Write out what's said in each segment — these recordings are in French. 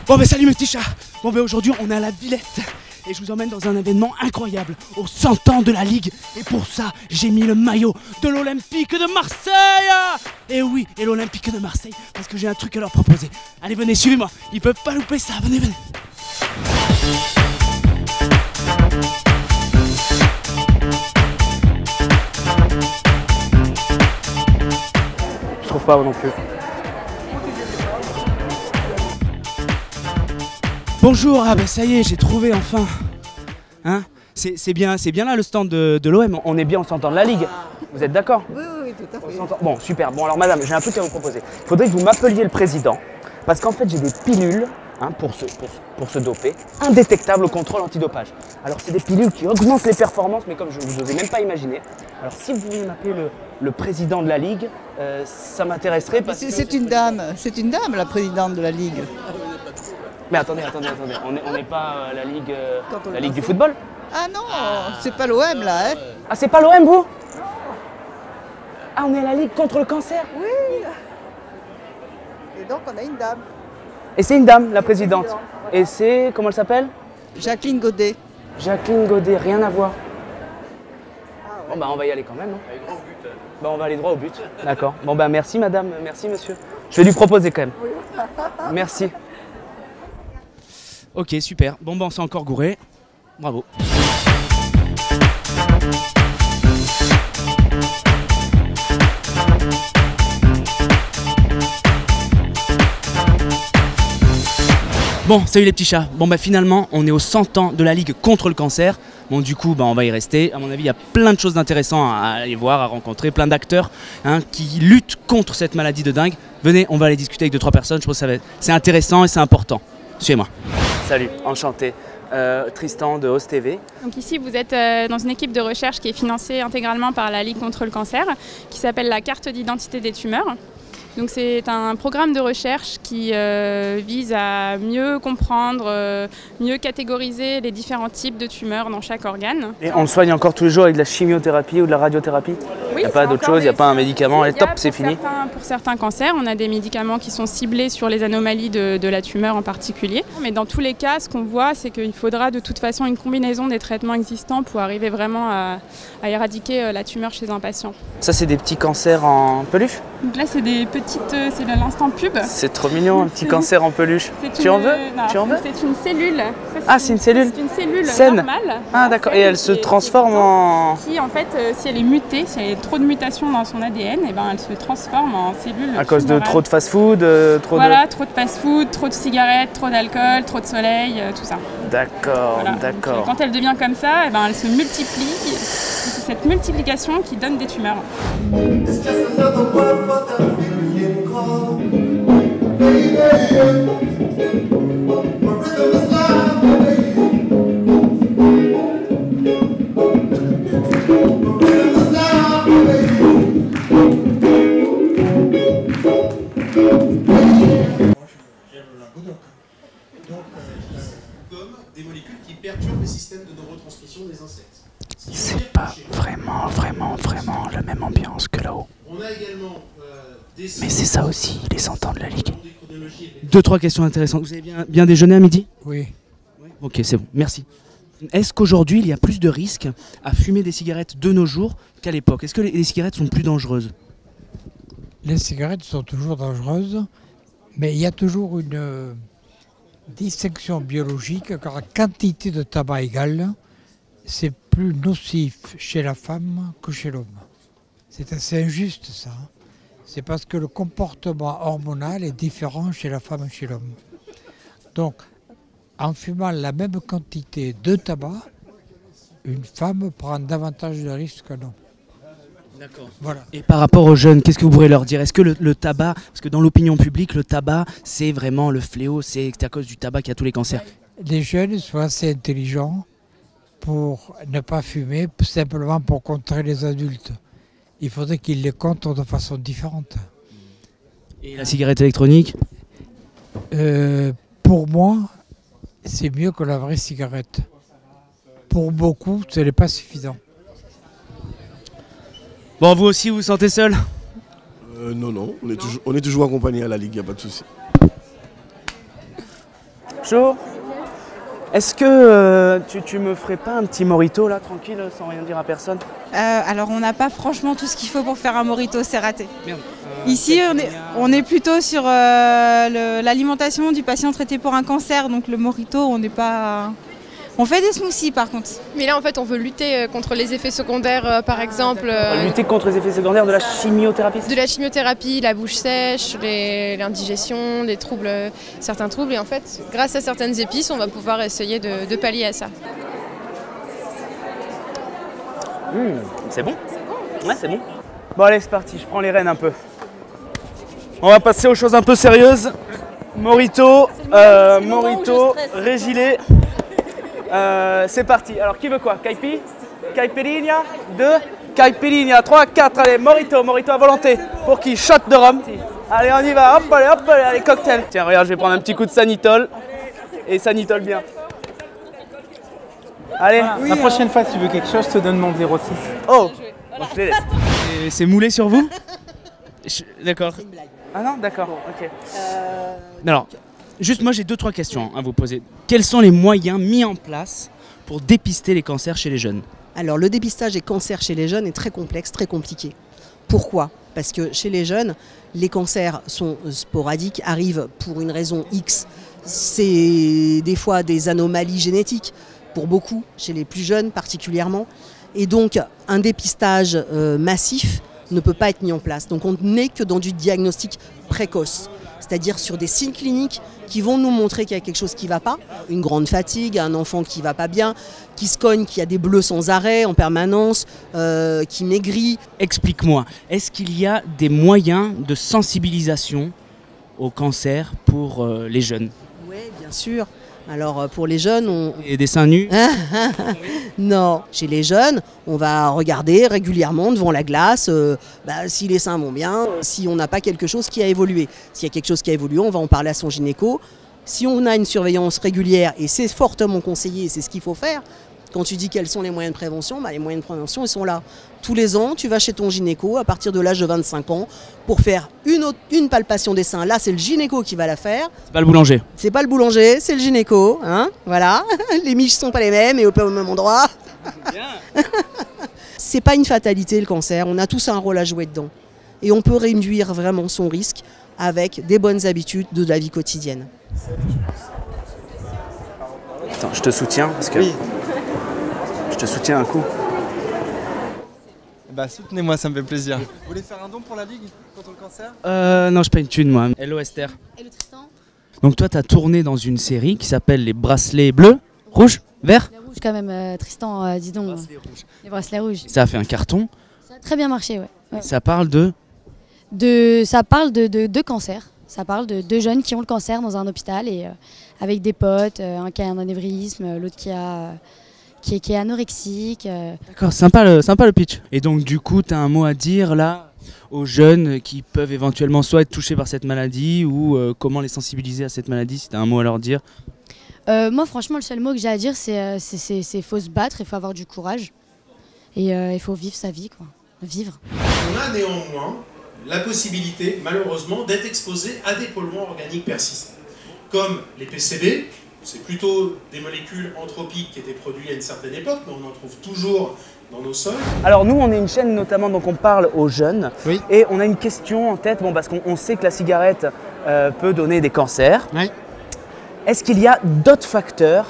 Bon salut mes petits chats. Bon aujourd'hui on est à la Villette et je vous emmène dans un événement incroyable, aux 100 ans de la Ligue. Et pour ça j'ai mis le maillot de l'Olympique de Marseille. Et oui, et l'Olympique de Marseille, parce que j'ai un truc à leur proposer. Allez venez, suivez-moi, ils peuvent pas louper ça, venez. Je trouve pas non plus. Bonjour, ah bah ça y est, j'ai trouvé enfin. Hein, c'est bien là le stand de l'OM, on est bien au 100 ans de la Ligue. Vous êtes d'accord? Oui, tout à fait. Bon, super. Bon alors madame, j'ai un truc à vous proposer. Il faudrait que vous m'appeliez le président, parce qu'en fait j'ai des pilules pour se doper, indétectables au contrôle antidopage. Alors c'est des pilules qui augmentent les performances, mais comme je vous osais même pas imaginer. Alors si vous voulez m'appeler le président de la Ligue, ça m'intéresserait parce que... C'est une dame, la présidente de la Ligue. Mais attendez, on n'est pas la Ligue du football? Ah non, c'est pas l'OM là, hein. Ah c'est pas l'OM vous? Ah on est à la Ligue contre le cancer? Oui. Et donc on a une dame. Et c'est une dame, la présidente. Et c'est, comment elle s'appelle? Jacqueline Godet. Jacqueline Godet, rien à voir. Bon bah on va y aller quand même. Hein. Bah on va aller droit au but. D'accord. Bon bah merci madame, merci monsieur. Je vais lui proposer quand même. Oui. Merci. Ok, super. Bon bah on s'est encore gouré. Bravo. Bon, salut les petits chats. Bon bah finalement, on est aux 100 ans de la Ligue contre le cancer. Bon du coup, bah, on va y rester. À mon avis, il y a plein de choses d'intéressantes à aller voir, à rencontrer, plein d'acteurs qui luttent contre cette maladie de dingue. Venez, on va aller discuter avec 2-3 personnes. Je pense que c'est intéressant et c'est important. Suivez-moi. Salut, enchanté. Tristan de Host TV. Donc ici, vous êtes dans une équipe de recherche qui est financée intégralement par la Ligue contre le cancer, qui s'appelle la carte d'identité des tumeurs. Donc c'est un programme de recherche qui vise à mieux comprendre, mieux catégoriser les différents types de tumeurs dans chaque organe. Et on le soigne encore tous les jours avec de la chimiothérapie ou de la radiothérapie? Oui, il n'y a pas d'autre chose, il n'y a pas un médicament, et top, c'est fini. Pour certains cancers, on a des médicaments qui sont ciblés sur les anomalies de la tumeur en particulier. Mais dans tous les cas, ce qu'on voit, c'est qu'il faudra de toute façon une combinaison des traitements existants pour arriver vraiment à éradiquer la tumeur chez un patient. Ça, c'est des petits cancers en peluche? Donc là, c'est des petites, c'est de l'instant pub. C'est trop mignon, un petit cancer en peluche. Tu en veux? Tu en veux? C'est une cellule. Ah, c'est une cellule? C'est une cellule saine. normale. Ah, d'accord. Et elle se transforme en... Qui, en fait, si elle est mutée, si elle a trop de mutations dans son ADN, et ben, elle se transforme en cellule. À cause de trop de fast-food, trop de fast-food, trop de cigarettes, trop d'alcool, trop de soleil, tout ça. D'accord, voilà. d'accord. Donc, quand elle devient comme ça, et ben, elle se multiplie. C'est cette multiplication qui donne des tumeurs. Comme des molécules qui perturbent les systèmes de neurotransmission des insectes. C'est pas vraiment la même ambiance que là-haut. On a également mais c'est ça aussi, les 100 ans de la Ligue. 2-3 questions intéressantes. Vous avez bien déjeuné à midi? Oui. Ok, c'est bon, merci. Est-ce qu'aujourd'hui, il y a plus de risques à fumer des cigarettes de nos jours qu'à l'époque? Est-ce que les cigarettes sont plus dangereuses? Les cigarettes sont toujours dangereuses, mais il y a toujours une distinction biologique, car la quantité de tabac égale, c'est plus nocif chez la femme que chez l'homme. C'est assez injuste ça. C'est parce que le comportement hormonal est différent chez la femme et chez l'homme. Donc, en fumant la même quantité de tabac, une femme prend davantage de risques qu'un homme. D'accord. Voilà. Et par rapport aux jeunes, qu'est-ce que vous pourrez leur dire? Est-ce que le tabac, parce que dans l'opinion publique, le tabac, c'est vraiment le fléau, c'est à cause du tabac qu'il y a tous les cancers? Les jeunes sont assez intelligents pour ne pas fumer, simplement pour contrer les adultes. Il faudrait qu'ils les contrent de façon différente. Et la cigarette électronique? Pour moi, c'est mieux que la vraie cigarette. Pour beaucoup, ce n'est pas suffisant. Bon, vous aussi, vous vous sentez seul? Non, on est toujours accompagné à la Ligue, il n'y a pas de souci. Chaud? Est-ce que tu me ferais pas un petit morito là, tranquille, sans rien dire à personne? Alors on n'a pas franchement tout ce qu'il faut pour faire un morito, c'est raté. Merde. Ici on est plutôt sur l'alimentation du patient traité pour un cancer, donc le morito on n'est pas... On fait des smoothies par contre. Mais là en fait on veut lutter contre les effets secondaires par exemple. Lutter contre les effets secondaires de la chimiothérapie? De la chimiothérapie, la bouche sèche, l'indigestion, certains troubles. Et en fait grâce à certaines épices on va pouvoir essayer de pallier à ça. C'est bon? Ouais, c'est bon. Bon allez, c'est parti, je prends les rênes un peu. On va passer aux choses un peu sérieuses. Morito, régilé. C'est parti. Alors qui veut quoi? Caipi? Caipirinha? 2? Caipirinha, 3, 4. Allez, morito à volonté. Pour qui? Shot de rhum. Allez, on y va. Hop, allez, cocktail. Tiens, regarde, je vais prendre un petit coup de sanitol. Et sanitol bien. Allez. La prochaine fois, si tu veux quelque chose, je te donne mon 06. Oh, bon, je les laisse. C'est moulé sur vous? D'accord. C'est une blague. Ah non, d'accord, ok. Alors, juste moi j'ai 2-3 questions à vous poser. Quels sont les moyens mis en place pour dépister les cancers chez les jeunes? Alors le dépistage des cancers chez les jeunes est très complexe, très compliqué. Pourquoi? Parce que chez les jeunes, les cancers sont sporadiques, arrivent pour une raison X. C'est des fois des anomalies génétiques, pour beaucoup, chez les plus jeunes particulièrement. Et donc un dépistage massif ne peut pas être mis en place. Donc on n'est que dans du diagnostic précoce, c'est-à-dire sur des signes cliniques qui vont nous montrer qu'il y a quelque chose qui ne va pas, une grande fatigue, un enfant qui ne va pas bien, qui se cogne, qui a des bleus sans arrêt en permanence, qui maigrit. Explique-moi, est-ce qu'il y a des moyens de sensibilisation au cancer pour les jeunes? Oui, bien sûr. Alors pour les jeunes, Et des seins nus? Non, chez les jeunes, on va regarder régulièrement devant la glace si les seins vont bien, si on n'a pas quelque chose qui a évolué. S'il y a quelque chose qui a évolué, on va en parler à son gynéco. Si on a une surveillance régulière, et c'est fortement conseillé, c'est ce qu'il faut faire, quand tu dis quels sont les moyens de prévention, les moyens de prévention, ils sont là. Tous les ans, tu vas chez ton gynéco à partir de l'âge de 25 ans pour faire une palpation des seins. Là, c'est le gynéco qui va la faire. C'est pas le boulanger. C'est pas le boulanger, c'est le gynéco. Hein, voilà. Les miches sont pas les mêmes et au même endroit. C'est pas une fatalité le cancer. On a tous un rôle à jouer dedans. Et on peut réduire vraiment son risque avec des bonnes habitudes de la vie quotidienne. Attends, je te soutiens parce que... Oui. Je te soutiens un coup. Bah soutenez-moi, ça me fait plaisir. Vous voulez faire un don pour la Ligue contre le cancer? Non, je paye une thune moi. Hello Esther. Hello Tristan. Donc toi, tu as tourné dans une série qui s'appelle Les Bracelets Bleus, Rouges, Verts. Les rouges quand même, Tristan, dis donc. Les bracelets rouges. Ça a fait un carton. Ça a très bien marché, ouais. Ça parle de cancer. Ça parle de deux jeunes qui ont le cancer dans un hôpital et avec des potes, un qui a un anévrisme, l'autre qui est anorexique. D'accord, sympa le pitch. Et donc du coup, tu as un mot à dire là aux jeunes qui peuvent éventuellement soit être touchés par cette maladie ou comment les sensibiliser à cette maladie, si tu as un mot à leur dire? Moi franchement, le seul mot que j'ai à dire, c'est faut se battre, il faut avoir du courage et il faut vivre sa vie, quoi. Vivre. On a néanmoins la possibilité, malheureusement, d'être exposé à des polluants organiques persistants, comme les PCB. C'est plutôt des molécules anthropiques qui étaient produites à une certaine époque, mais on en trouve toujours dans nos sols. Alors nous, on est une chaîne notamment, donc on parle aux jeunes. Oui. Et on a une question en tête, parce qu'on sait que la cigarette peut donner des cancers. Oui. Est-ce qu'il y a d'autres facteurs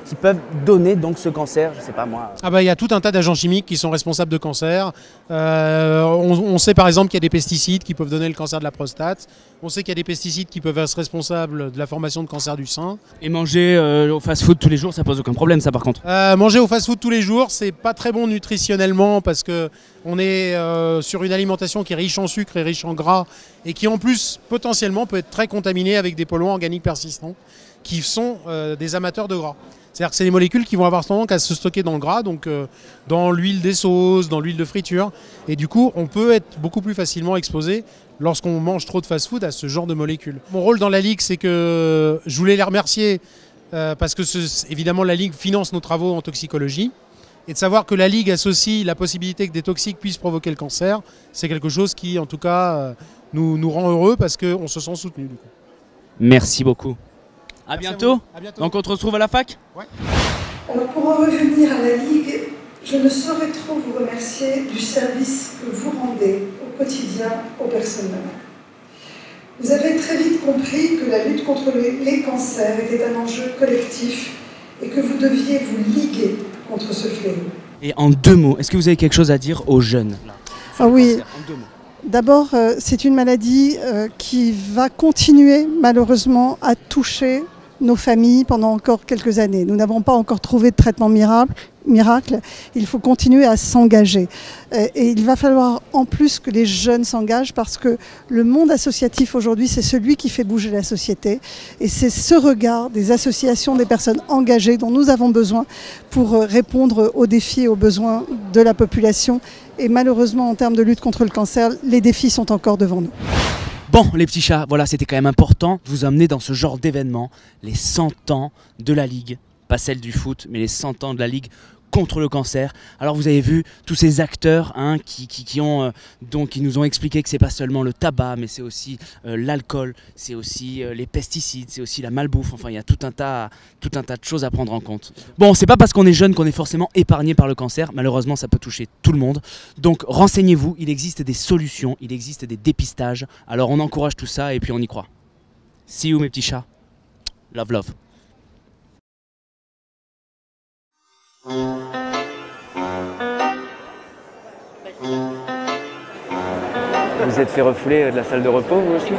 qui peuvent donner donc ce cancer? Je sais pas moi. Ah bah, il y a tout un tas d'agents chimiques qui sont responsables de cancer. On sait par exemple qu'il y a des pesticides qui peuvent donner le cancer de la prostate. On sait qu'il y a des pesticides qui peuvent être responsables de la formation de cancer du sein. Et manger au fast-food tous les jours, ça pose aucun problème, ça par contre? Manger au fast-food tous les jours, c'est pas très bon nutritionnellement parce que on est sur une alimentation qui est riche en sucre et riche en gras et qui en plus potentiellement peut être très contaminée avec des polluants organiques persistants qui sont des amateurs de gras. C'est-à-dire que c'est des molécules qui vont avoir tendance à se stocker dans le gras, donc dans l'huile des sauces, dans l'huile de friture. Et du coup, on peut être beaucoup plus facilement exposé lorsqu'on mange trop de fast-food à ce genre de molécules. Mon rôle dans la Ligue, c'est que je voulais les remercier parce que évidemment la Ligue finance nos travaux en toxicologie. Et de savoir que la Ligue associe la possibilité que des toxiques puissent provoquer le cancer, c'est quelque chose qui, en tout cas, nous rend heureux parce qu'on se sent soutenu. Du coup. Merci beaucoup. À Merci bientôt. À bientôt. Donc on te retrouve à la fac? Ouais. Alors pour en revenir à la Ligue, je ne saurais trop vous remercier du service que vous rendez au quotidien aux personnes malades. Vous avez très vite compris que la lutte contre les cancers était un enjeu collectif et que vous deviez vous liguer contre ce fléau. Et en 2 mots, est-ce que vous avez quelque chose à dire aux jeunes là, Ah oui. en 2 mots. D'abord, c'est une maladie qui va continuer malheureusement à toucher nos familles pendant encore quelques années. Nous n'avons pas encore trouvé de traitement miracle. Il faut continuer à s'engager. Et il va falloir en plus que les jeunes s'engagent parce que le monde associatif aujourd'hui, c'est celui qui fait bouger la société. Et c'est ce regard des associations, des personnes engagées dont nous avons besoin pour répondre aux défis et aux besoins de la population. Et malheureusement, en termes de lutte contre le cancer, les défis sont encore devant nous. Bon, les petits chats, voilà, c'était quand même important de vous emmener dans ce genre d'événement, les 100 ans de la Ligue, pas celle du foot, mais les 100 ans de la Ligue contre le cancer. Alors vous avez vu tous ces acteurs qui nous ont expliqué que c'est pas seulement le tabac, mais c'est aussi l'alcool, c'est aussi les pesticides, c'est aussi la malbouffe. Enfin, il y a tout un tas de choses à prendre en compte. Bon, c'est pas parce qu'on est jeune qu'on est forcément épargné par le cancer. Malheureusement, ça peut toucher tout le monde. Donc renseignez-vous, il existe des solutions, il existe des dépistages. Alors on encourage tout ça et puis on y croit. See you mes petits chats. Love, love. Vous êtes fait refouler de la salle de repos, vous aussi?